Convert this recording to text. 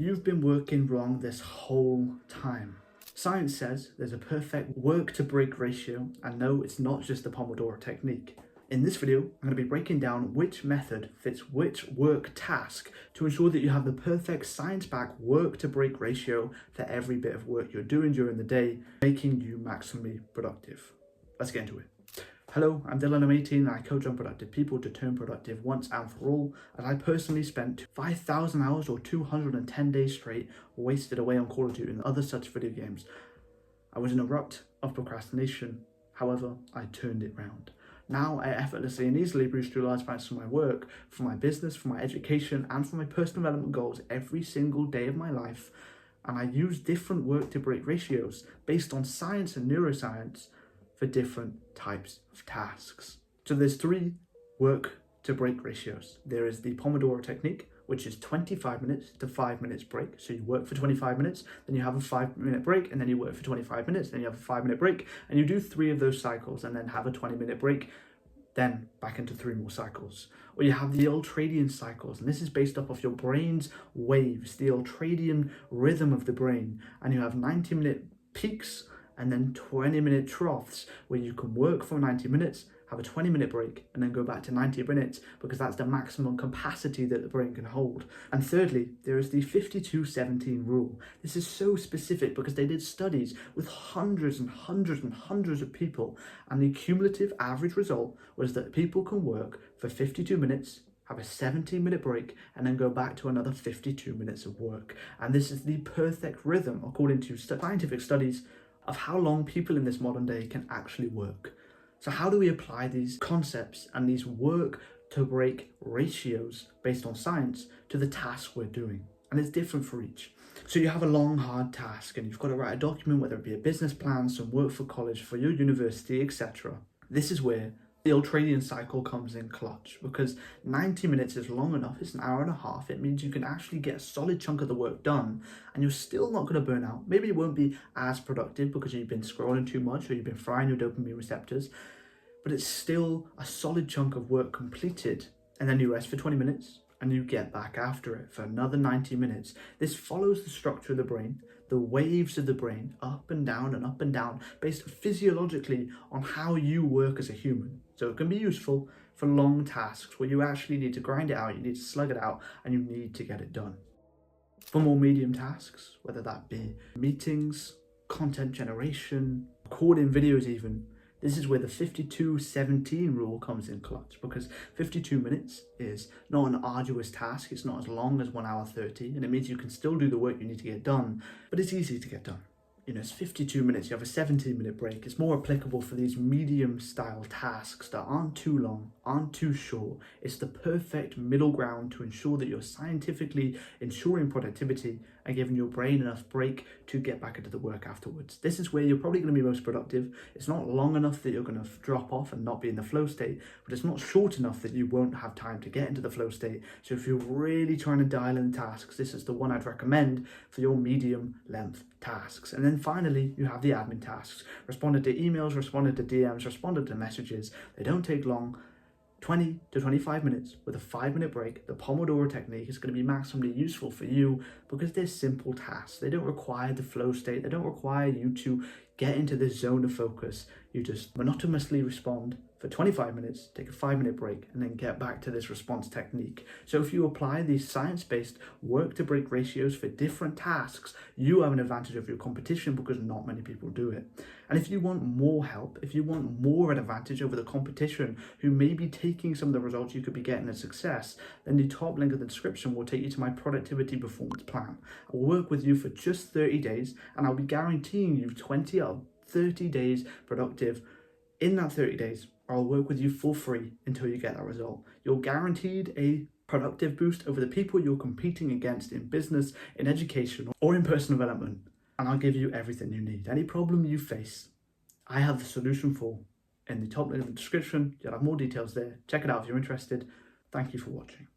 You've been working wrong this whole time. Science says there's a perfect work to break ratio, and no, it's not just the Pomodoro technique. In this video, I'm going to be breaking down which method fits which work task to ensure that you have the perfect science-backed work to break ratio for every bit of work you're doing during the day, making you maximally productive. Let's get into it. Hello, I'm Dylan, I'm 18 and I coach unproductive people to turn productive once and for all, as I personally spent 5,000 hours or 210 days straight wasted away on Call of Duty and other such video games. I was in a rut of procrastination, however, I turned it round. Now I effortlessly and easily produce through large amounts of my work, for my business, for my education and for my personal development goals every single day of my life, and I use different work to break ratios based on science and neuroscience for different types of tasks. So there's 3 work to break ratios. There is the Pomodoro technique, which is 25 minutes to 5 minutes break. So you work for 25 minutes, then you have a 5-minute break, and then you work for 25 minutes, then you have a 5-minute break, and you do 3 of those cycles and then have a 20-minute break, then back into 3 more cycles. Or you have the ultradian cycles, and this is based off of your brain's waves, the ultradian rhythm of the brain, and you have 90-minute peaks and then 20-minute troughs where you can work for 90 minutes, have a 20-minute break, and then go back to 90 minutes because that's the maximum capacity that the brain can hold. And thirdly, there is the 52-17 rule. This is so specific because they did studies with hundreds and hundreds and hundreds of people, and the cumulative average result was that people can work for 52 minutes, have a 17-minute break, and then go back to another 52 minutes of work. And this is the perfect rhythm, according to scientific studies, of how long people in this modern day can actually work. So how do we apply these concepts and these work to break ratios based on science to the task we're doing? And it's different for each. So you have a long, hard task and you've got to write a document, whether it be a business plan, some work for college, for your university, etc. This is where the ultradian cycle comes in clutch, because 90 minutes is long enough. It's an hour and a half. It means you can actually get a solid chunk of the work done and you're still not going to burn out. Maybe it won't be as productive because you've been scrolling too much or you've been frying your dopamine receptors, but it's still a solid chunk of work completed. And then you rest for 20 minutes and you get back after it for another 90 minutes. This follows the structure of the brain, the waves of the brain, up and down, based physiologically on how you work as a human. So it can be useful for long tasks where you actually need to grind it out, you need to slug it out, and you need to get it done. For more medium tasks, whether that be meetings, content generation, recording videos even, this is where the 52-17 rule comes in clutch, because 52 minutes is not an arduous task. It's not as long as 1 hour 30, and it means you can still do the work you need to get done, but it's easy to get done. You know, it's 52 minutes, you have a 17-minute break. It's more applicable for these medium style tasks that aren't too long, aren't too short. It's the perfect middle ground to ensure that you're scientifically ensuring productivity and giving your brain enough break to get back into the work afterwards. This is where you're probably going to be most productive. It's not long enough that you're going to drop off and not be in the flow state, but it's not short enough that you won't have time to get into the flow state. So if you're really trying to dial in tasks, this is the one I'd recommend for your medium length tasks. And then finally, you have the admin tasks. Responded to emails, responded to DMs, responded to messages. They don't take long. 20 to 25 minutes with a 5-minute break. The Pomodoro technique is going to be maximally useful for you because they're simple tasks. They don't require the flow state. They don't require you to get into this zone of focus. You just monotonously respond for 25 minutes, take a 5-minute break, and then get back to this response technique. So if you apply these science-based work to break ratios for different tasks, you have an advantage over your competition because not many people do it. And if you want more help, if you want more of an advantage over the competition who may be taking some of the results you could be getting as success, then the top link of the description will take you to my productivity performance plan. I'll work with you for just 30 days and I'll be guaranteeing you 20 out of 30 days productive. In that 30 days, I'll work with you for free until you get that result. You're guaranteed a productive boost over the people you're competing against in business, in education, or in personal development. And I'll give you everything you need. Any problem you face, I have the solution for. In the top link of the description, you'll have more details there. Check it out if you're interested. Thank you for watching.